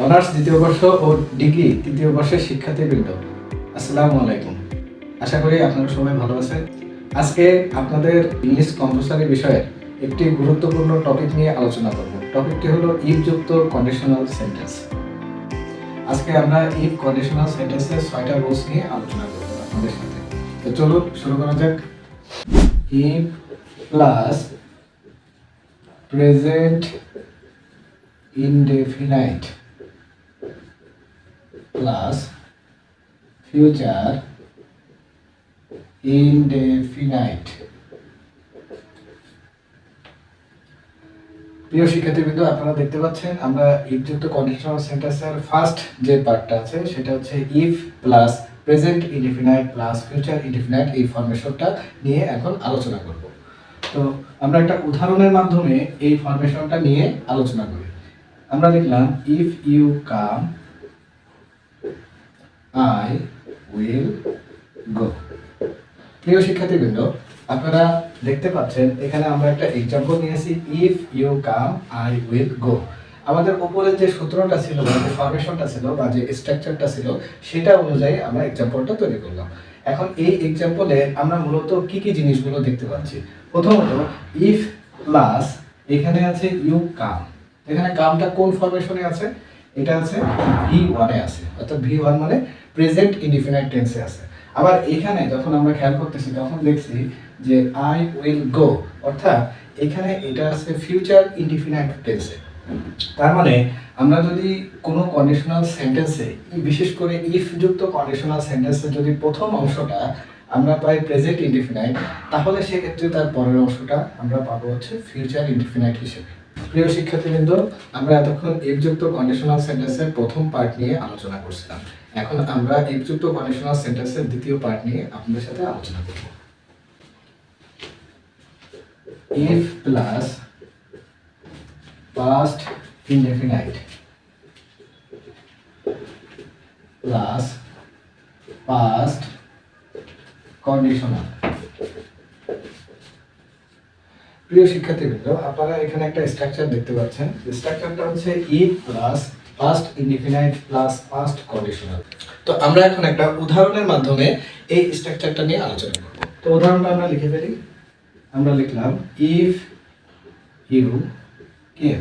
Honours দ্বিতীয় বর্ষ ও degree তৃতীয় বর্ষের শিক্ষার্থীবৃন্দ, আসসালামু আলাইকুম। আশা করি আপনারা সবাই ভালো আছেন। আজকে আপনাদের ইংলিশ কম্পালসারি বিষয়ের একটি গুরুত্বপূর্ণ টপিক নিয়ে আলোচনা করব। টপিকটি হলো ইফ যুক্ত কন্ডিশনাল সেন্টেন্স। আজকে আমরা ইফ কন্ডিশনাল সেন্টেন্সের 6টা রুলস নিয়ে আলোচনা করব আপনাদের সাথে। তো চলুন শুরু করা যাক। If plus present indefinite plus future indefinite। প্রিয় শিক্ষার্থীবৃন্দ, আপনারা দেখতে পাচ্ছেন আমরা ইফ যুক্ত কন্ডিশনাল সেন্টেন্সের ফার্স্ট যে পার্টটা আছে সেটা হচ্ছে if plus present indefinite plus future indefinite, এই ফরমেশনটা নিয়ে এখন আলোচনা করব। তো আমরা একটা উদাহরণের মাধ্যমে এই ফরমেশনটা নিয়ে আলোচনা করি। আমরা লিখলাম if you come I will go. প্রিয় শিক্ষার্থীবৃন্দ, আপনারা দেখতে পাচ্ছেন এখানে আমরা একটা এক্সাম্পল নিয়েছি, if you come I will go. আমাদের উপরে যে সূত্রটা ছিল বা যে ফরমেশনটা ছিল বা যে স্ট্রাকচারটা ছিল সেটা অনুযায়ী আমরা এক্সাম্পলটা তৈরি করলাম। এখন এই এক্সাম্পলে আমরা মূলত কি কি জিনিসগুলো দেখতে পাচ্ছি। প্রথমত ইফ প্লাস এখানে আছে ইউ কাম। এখানে কামটা কোন ফরমেশনে আছে? এটা আছে V1 এ আছে, অর্থাৎ V1 মানে প্রেজেন্ট ইনডিফিনাইট টেন্সে আছে। আবার এখানে যখন আমরা খেয়াল করতেছি তখন দেখছি যে আই উইল গো, অর্থাৎ এখানে এটা আছে ফিউচার ইনডিফিনাইট টেন্সে। তার মানে আমরা যদি কোনো কন্ডিশনাল সেন্টেন্সে, বিশেষ করে ইফ যুক্ত কন্ডিশনাল সেন্টেন্সে যদি প্রথম অংশটা আমরা পাই প্রেজেন্ট ইনডিফিনাইট, তাহলে সেক্ষেত্রে তার পরের অংশটা আমরা পাবো হচ্ছে ফিউচার ইনডিফিনাইট হিসেবে। প্রিয় শিক্ষার্থীবৃন্দ, আমরা এতক্ষণ ইফ যুক্ত কন্ডিশনাল সেন্টেন্সের প্রথম পার্ট নিয়ে আলোচনা করছিলাম। এখন আমরা ইফ যুক্ত কন্ডিশনাল সেন্টেন্সের দ্বিতীয় পার্ট নিয়ে আপনাদের সাথে আলোচনা করব। If plus past indefinite plus past conditional। প্রিয় শিক্ষার্থীবৃন্দ, আপনারা এখানে একটা স্ট্রাকচার দেখতে পাচ্ছেন। স্ট্রাকচারটা হচ্ছে if plus past indefinite plus past conditional. তো আমরা এখন একটা উদাহরণের মাধ্যমে এই স্ট্রাকচারটা নিয়ে আলোচনা করব। তো উদাহরণটা আমরা লিখে ফেলি। আমরা লিখলাম if you came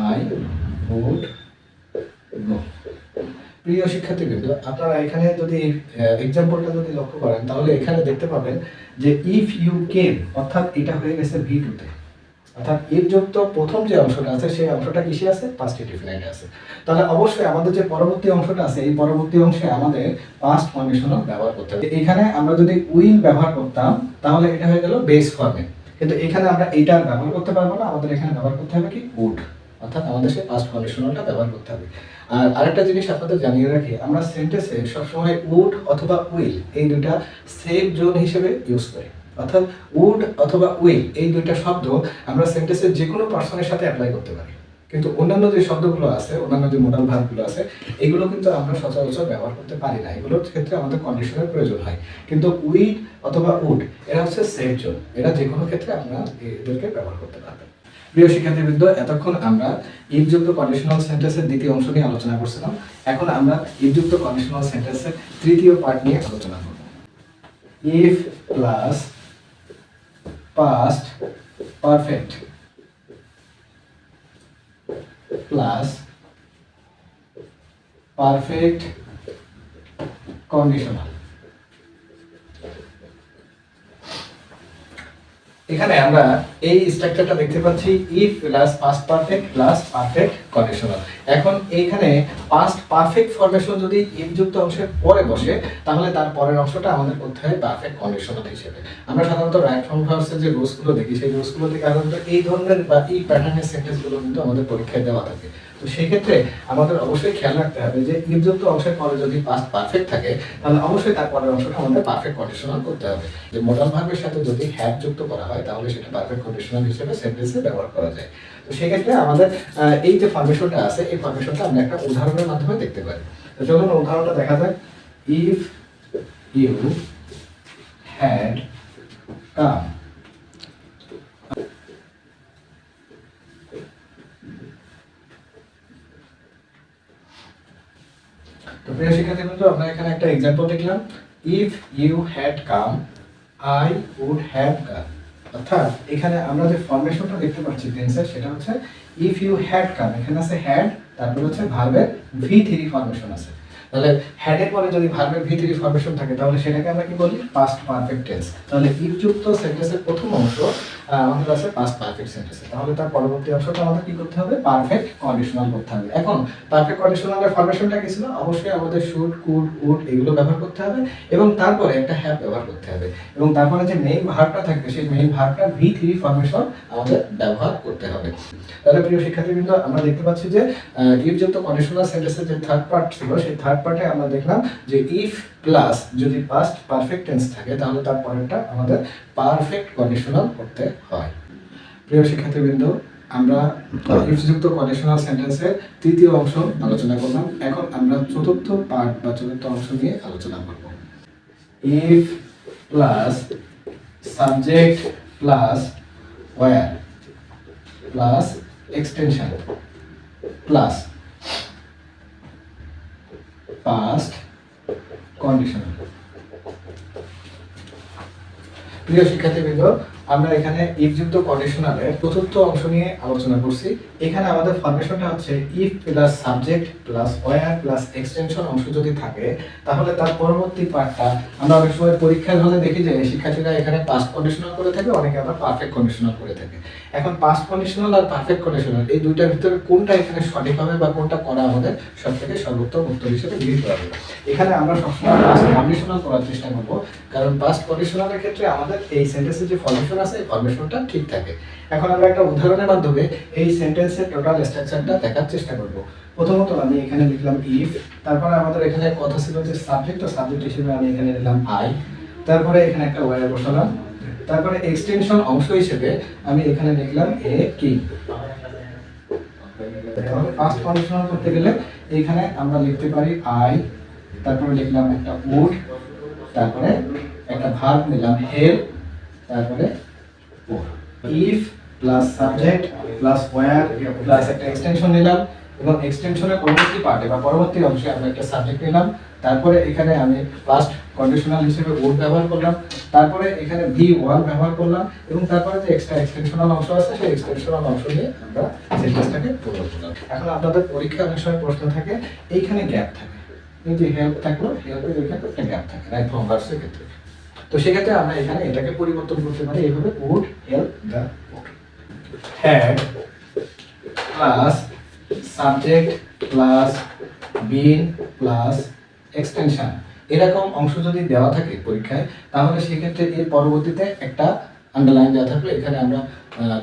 I would go. প্রিয় শিক্ষার্থীবৃন্দ, আপনারা এখানে যদি এক্সাম্পলটা যদি লক্ষ্য করেন তাহলে এখানে দেখতে পাবেন যে ইফ ইউ কেম অর্থাৎ এটা হয়ে গেছে V2 তে, অর্থাৎ ইফ যুক্ত প্রথম যে অংশটা আছে সেই অংশটা কিসে আছে? পাস্ট ইনডিফিনাইটে আছে। তাহলে অবশ্যই আমাদের যে পরবর্তী অংশটা আছে এই পরবর্তী অংশে আমাদের পাস্ট কন্ডিশনাল ব্যবহার করতে হবে। এখানে আমরা যদি উইল ব্যবহার করতাম তাহলে এটা হয়ে গেল বেস ফর্মে, কিন্তু এখানে আমরা এইটা ব্যবহার করতে পারবো না। আমাদের এখানে ব্যবহার করতে হবে কি? উড, অর্থাৎ আমাদের সেই পাস্ট কন্ডিশনালটা ব্যবহার করতে হবে। আর আরেকটা জিনিস আপনাদের জানিয়ে রাখি, আমরা সেন্টেন্সে সবসময় উড অথবা উইল এই দুইটা সেফ জোন হিসেবে ইউজ করি। অর্থাৎ উড অথবা উইল এই দুইটা শব্দ আমরা সেন্টেন্সের যে কোনো পার্সনের সাথে অ্যাপ্লাই করতে পারি, কিন্তু অন্যান্য যে শব্দগুলো আছে, অন্যান্য যে মোডাল ভার্বগুলো আছে, এগুলো কিন্তু আমরা সচরাচর ব্যবহার করতে পারি না। এগুলোর ক্ষেত্রে আমাদের কন্ডিশনের প্রয়োজন হয়। কিন্তু উইল অথবা উড এরা হচ্ছে সেফ জোন, এরা যে কোনো ক্ষেত্রে আপনারা এদেরকে ব্যবহার করতে পারবেন। প্রিয় শিক্ষার্থীবৃন্দ, এতক্ষণ আমরা ইফ যুক্ত কন্ডিশনাল সেন্টেন্সের দ্বিতীয় অংশ নিয়ে আলোচনা করছিলাম। এখন আমরা ইফ যুক্ত কন্ডিশনাল সেন্টেন্সের তৃতীয় পার্ট নিয়ে আলোচনা করব। If plus past perfect plus perfect conditional. এখানে আমরা এই স্ট্রাকচারটা দেখতে পাচ্ছি if plus past perfect plus perfect conditional. এখন এইখানে পাস্ট পারফেক্ট ফরমেশন যদি ইফ যুক্ত অংশের পরে বসে তাহলে তার পরের অংশটা আমাদের করতে হয় পারফেক্ট কন্ডিশনাল হিসেবে। আমরা সাধারণত রাইট ফর্ম ভার্বসের যে রুলসগুলো দেখি সেই রুলসগুলো থেকে সাধারণত এই ধরনের বা এই প্যাটার্নের সেন্টেন্সগুলো কিন্তু আমাদের পরীক্ষায় দেওয়া থাকে। তো সেই ক্ষেত্রে আমাদের অবশ্যই খেয়াল রাখতে হবে যে ইফ যুক্ত অংশের পরে যদি পাস্ট পারফেক্ট থাকে তাহলে অবশ্যই তার পরের অংশটা আমাদের পারফেক্ট কন্ডিশনাল করতে হবে। যে মোডাল ভার্বের সাথে যদি হ্যাভ যুক্ত করা হয় তাহলে সেটা পারফেক্ট কন্ডিশনাল হিসেবে সেন্টেন্সে ব্যবহার করা যায়। তো সেই ক্ষেত্রে আমাদের এই যে ফরমেশনটা আছে এই ফরমেশনটা আমরা একটা উদাহরণের মাধ্যমে দেখতে পারি। তো চলুন উদাহরণটা দেখা যাক। If you had come. তো প্রিয় শিক্ষার্থীবৃন্দ, আমরা এখানে একটা एग्जांपल দেখলাম, if you had come I would have gone. অর্থাৎ এখানে আমরা যে ফরমেশনটা দেখতে পাচ্ছি টেন্সের, সেটা হচ্ছে ইফ ইউ হ্যাড কাম, এখানে আছে হ্যাড, তারপর হচ্ছে ভার্বের V3 ফরমেশন আছে। তাহলে হ্যাড এর পরে যদি ভার্বের V3 ফরমেশন থাকে তাহলে সেটাকে আমরা কি বলি? Past perfect tense. তাহলে ইফ যুক্ত সেন্টেন্সের প্রথম অংশ আমাদের আছে পাস্ট পারফেক্ট সেন্টেন্স, তাহলে তার পরবর্তী অংশটা আমাদের কি করতে হবে? পারফেক্ট কন্ডিশনাল করতে হবে। এখন পারফেক্ট কন্ডিশনালের ফরমেশনটা কি ছিল? অবশ্যই আমাদের শুড, কুড, উড এগুলো ব্যবহার করতে হবে এবং তারপরে একটা হ্যাভ ব্যবহার করতে হবে এবং তারপরে যে মেইন ভার্বটা থাকবে সেই মেইন ভার্বটা V3 ফরমেশন আমাদের ব্যবহার করতে হবে। তাহলে প্রিয় শিক্ষার্থীবৃন্দ, আমরা দেখতে পাচ্ছি যে ইফ যুক্ত কন্ডিশনাল সেন্টেন্সের যে থার্ড পার্ট ছিল, সেই থার্ড পার্টে আমরা দেখলাম যে ইফ প্লাস যদি পাস্ট পারফেক্ট টেন্স থাকে তাহলে তার পরেরটা আমাদের পারফেক্ট কন্ডিশনাল করতে হয়। প্রিয় শিক্ষার্থীবৃন্দ, আমরা ইফ যুক্ত কন্ডিশনাল সেন্টেন্সের তৃতীয় অংশ আলোচনা করলাম। এখন আমরা চতুর্থ পার্ট বা চতুর্থ অংশ নিয়ে আলোচনা করব। If plus subject plus were plus extension plus past conditional. প্রিয় শিক্ষার্থীবৃন্দ, আমরা এখানে ইফ যুক্ত কন্ডিশনালের চতুর্থ অংশ নিয়ে আলোচনা করছি। এখানে আমাদের ফরমেশনটা হচ্ছে if plus subject plus were plus extension অংশ যদি থাকে তাহলে তার পরবর্তী পার্টটা আমরা অনেক সময় পরীক্ষার হলে দেখি যে শিক্ষার্থীরা এখানে পাস্ট কন্ডিশনাল করে থাকে, অনেকে আবার পারফেক্ট কন্ডিশনাল করে থাকে। এখন পাস্ট কন্ডিশনাল আর পারফেক্ট কন্ডিশনাল এই দুইটার ভিতরে কোনটা এখানে সঠিক হবে বা কোনটা করা আমাদের সবথেকে সর্বোত্তম উত্তর হিসেবে গৃহীত হবে। এখানে আমরা সবসময় পাস্ট কন্ডিশনাল করার চেষ্টা করব, কারণ পাস্ট কন্ডিশনালের ক্ষেত্রে আমাদের এই সেন্টেন্সের যে ফরমেশন আছে এই ফরমেশনটা ঠিক থাকে। এখন আমরা একটা উদাহরণের মাধ্যমে এই সেন্টেন্সের টোটাল স্ট্রাকচারটা দেখার চেষ্টা করব। প্রথমত আমি এখানে লিখলাম ইফ, তারপরে আমাদের এখানে কথা ছিল যে সাবজেক্ট, তো সাবজেক্ট হিসেবে আমি এখানে নিলাম আই, তারপরে এখানে একটা ওয়্যার বসালাম, তারপরে এক্সটেনশন অংশ হিসেবে আমি এখানে লিখলাম এ কি। তাহলে পাস্ট কন্ডিশনাল করতে গেলে এখানে আমরা লিখতে পারি আই, তারপরে লিখলাম একটা উড, তারপরে একটা ভার্ব নিলাম হেল্প, তারপরে if plus subject plus were plus একটা এক্সটেনশন নিলাম এবং এক্সটেনশনের পরবর্তী পার্টে বা পরবর্তী অংশে আমরা একটা সাবজেক্ট নিলাম, তারপরে এখানে আমি পাস্ট কন্ডিশনাল হিসেবে উড ব্যবহার করলাম, তারপরে এখানে V1 ব্যবহার করলাম এবং তারপরে যে এক্সট্রা এক্সটেনশনাল অংশ আছে সেই এক্সটেনশনাল অংশ নিয়ে আমরা সেন্টেন্সটাকে পূরণ করলাম। এখন আপনাদের পরীক্ষায় অনেক সময় প্রশ্ন থাকে, এইখানে গ্যাপ থাকে, এই যে হেল্প থাকলো, হেল্পের এখানে একটা গ্যাপ থাকে রাইট ফ্রম ভার্বের ক্ষেত্রে। তো সেক্ষেত্রে আমরা এখানে এটাকে পরিবর্তন করতে পারি এইভাবে, would help the would, had plus subject plus been plus extension. এরকম অংশ যদি দেওয়া থাকে পরীক্ষায় তাহলে সেক্ষেত্রে এর পরবর্তীতে একটা আন্ডারলাইন দেওয়া থাকলে এখানে আমরা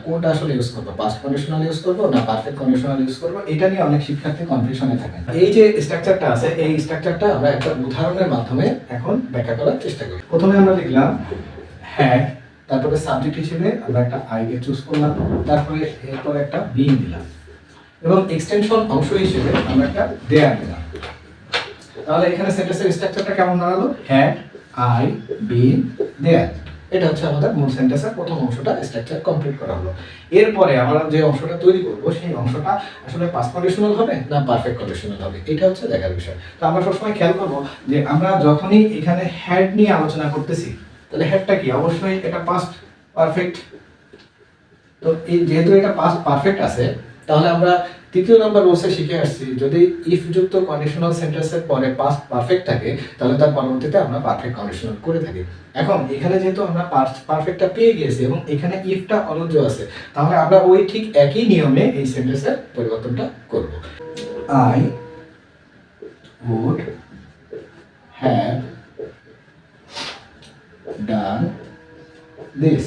কোনটা আসলে ইউজ করবো, পাস্ট কন্ডিশনাল ইউজ করবো না পারফেক্ট কন্ডিশনাল ইউজ করবো, এটা নিয়ে অনেক শিক্ষার্থী কনফিউশনে থাকে। এই যে স্ট্রাকচারটা আছে এই স্ট্রাকচারটা আমরা একটা উদাহরণের মাধ্যমে এখন ব্যাখ্যা করার চেষ্টা করি। প্রথমে আমরা লিখলাম হ্যাড, তারপরে সাবজেক্ট হিসেবে আমরা একটা আই কে চুজ করলাম, তারপরে এরপর একটা বিন দিলাম এবং এক্সটেনশন অংশ হিসেবে আমরা একটা দেয়ার দিলাম। তাহলে এখানে সেন্টেন্সের স্ট্রাকচারটা কেমন দাঁড়ালো? হ্যাড, আই, বিন, দেয়ার। এটা হচ্ছে আমাদের মূল সেন্টেন্সের প্রথম অংশটা স্ট্রাকচার কমপ্লিট করা হলো। এরপরে আমরা যে অংশটা তৈরি করব সেই অংশটা আসলে পাস্ট কন্ডিশনাল হবে না পারফেক্ট কন্ডিশনাল হবে, এটা হচ্ছে দেখার বিষয়। তো আমরা সবসময় খেয়াল করব যে আমরা যখনই এখানে হ্যাড নিয়ে আলোচনা করতেছি তাহলে হ্যাডটা কি? অবশ্যই এটা পাস্ট পারফেক্ট। তো এই যেহেতু এটা পাস্ট পারফেক্ট আছে তাহলে আমরা তৃতীয় নাম্বার রুলসে শিখে আসছি যদি ইফ যুক্ত কন্ডিশনাল সেন্টেন্সের পরে পাস্ট পারফেক্ট থাকে তাহলে তার পরবর্তীতে আমরা পারফেক্ট কন্ডিশনাল করে থাকি। এখন এখানে যেহেতু আমরা পাস্ট পারফেক্টটা পেয়ে গিয়েছি এবং এখানে ইফটা অনুজ্জ আছে তাহলে আমরা ওই ঠিক একই নিয়মে এই সেন্টেন্সের পরিবর্তনটা করব। I would have done this.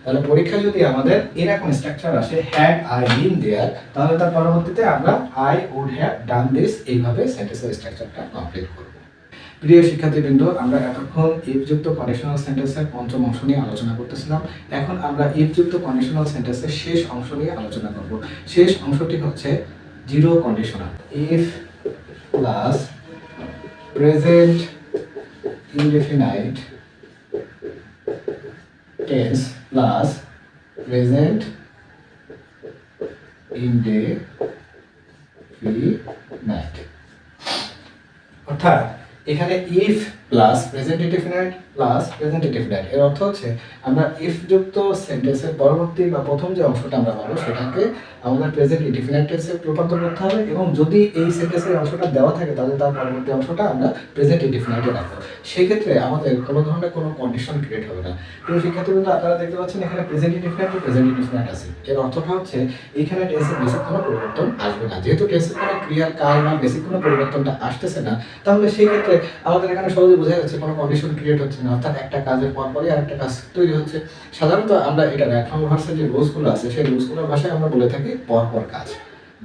তাহলে পরীক্ষা যদি আমাদের এরকম স্ট্রাকচার আসে হ্যাড আই বিন দেয়ার তাহলে তার পরবর্তীতে আমরা I would have done this এইভাবে সেন্টেন্সের স্ট্রাকচারটা কমপ্লিট করব। প্রিয় শিক্ষার্থীবৃন্দ, আমরা এতক্ষণ ইফ যুক্ত কন্ডিশনাল সেন্টেন্সের পঞ্চম অংশ নিয়ে আলোচনা করতেছিলাম। এখন আমরা ইফ যুক্ত কন্ডিশনাল সেন্টেন্সের শেষ অংশ নিয়ে আলোচনা করব। শেষ অংশটি হচ্ছে zero conditional. If plus present indefinite tense plus present indefinite. অর্থাৎ এখানে if plus present indefinite plus present indefinite, এর অর্থ হচ্ছে আমরা ইফ যুক্ত সেন্টেন্সের পরবর্তী বা প্রথম যে অংশটা আমরা পাবো সেটাকে আমাদের প্রেজেন্ট ইনডেফিনাইট টেন্সে রূপান্তর করতে হবে, এবং যদি এই সেন্টেন্সের অংশটা দেওয়া থাকে তাহলে তার পরবর্তী অংশটা আমরা প্রেজেন্ট ইনডেফিনাইটে রাখবো। সেক্ষেত্রে আমাদের কোনো ধরনের কোনো কন্ডিশন ক্রিয়েট হবে না। প্রিয় শিক্ষার্থীবৃন্দ, আপনারা দেখতে পাচ্ছেন এখানে প্রেজেন্ট ইনডেফিনাইট ও প্রেজেন্ট ইনডেফিনাইট আছে। এর অর্থটা হচ্ছে এখানে টেন্সের বেসিক কোনো পরিবর্তন আসবে না। যেহেতু টেন্সের কোনো ক্রিয়ার কাজ বা বেসিক কোনো পরিবর্তনটা আসতেছে না, তাহলে সেই ক্ষেত্রে আমাদের এখানে সহজে বোঝা যাচ্ছে কোনো কন্ডিশন ক্রিয়েট হচ্ছে না, অর্থাৎ একটা কাজের পরপরই আরেকটা কাজ তৈরি হচ্ছে। সাধারণত আমরা এটা র্যাটফর্ম ভার্সের যে রুলসগুলো আছে সেই রুলসগুলোর ভাষায় আমরা বলে থাকি পরপর কাজ,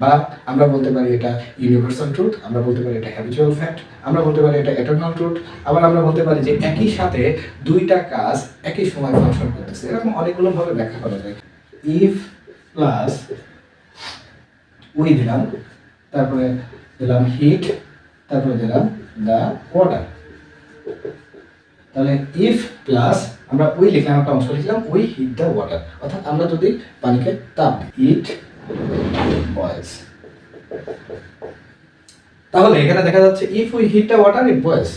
বা আমরা বলতে পারি এটা ইউনিভার্সাল ট্রুথ, আমরা বলতে পারি এটা হ্যাবিচুয়াল ফ্যাক্ট, আমরা বলতে পারি এটা এটারনাল ট্রুথ, আবার আমরা বলতে পারি যে একই সাথে দুইটা কাজ একই সময় ফাংশন করতেছে। এরকম অনেকগুলো ভাবে ব্যাখ্যা করা যায়। ইফ প্লাস উই দিলাম, তারপরে দিলাম হিট, তারপরে দিলাম দ্য ওয়াটার। তাহলে ইফ প্লাস আমরা উই লিখলাম, একটা অংশ লিখলাম উই হিট দ্য ওয়াটার, অর্থাৎ আমরা যদি পানিকে তাপ দিই, ইট বয়েলস। তাহলে এখানে দেখা যাচ্ছে if we heat the water it boils,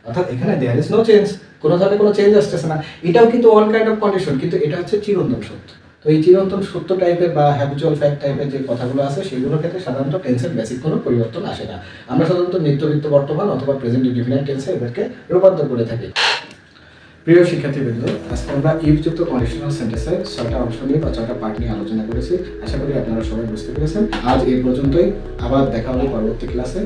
অর্থাৎ এখানে দেয়ার ইজ নো চেঞ্জ, কোনো ধরনের কোনো চেঞ্জ আসতেছে না। এটাও কিন্তু ওয়ান কাইন্ড অফ কন্ডিশন, কিন্তু এটা হচ্ছে চিরন্তন সত্য। তো এই চিরন্তন সত্য টাইপের বা হ্যাবিচুয়াল ফ্যাক্ট টাইপের যে কথাগুলো আছে সেগুলোর ক্ষেত্রে সাধারণত টেন্সের বেসিক কোনো পরিবর্তন আসে না। আমরা সাধারণত নিত্য বর্তমান অথবা প্রেজেন্ট ইনডিফিনাইট টেন্সে এদেরকে রূপান্তর করে থাকি। প্রিয় শিক্ষার্থীবৃন্দ, আজকে আমরা ইফ যুক্ত কন্ডিশনাল সেন্টেন্সের 6টা অংশ নিয়ে বা 6টা পার্ট নিয়ে আলোচনা করেছি। আশা করি আপনারা সবাই বুঝতে পেরেছেন। আজ এই পর্যন্তই, আবার দেখা হবে পরবর্তী ক্লাসে।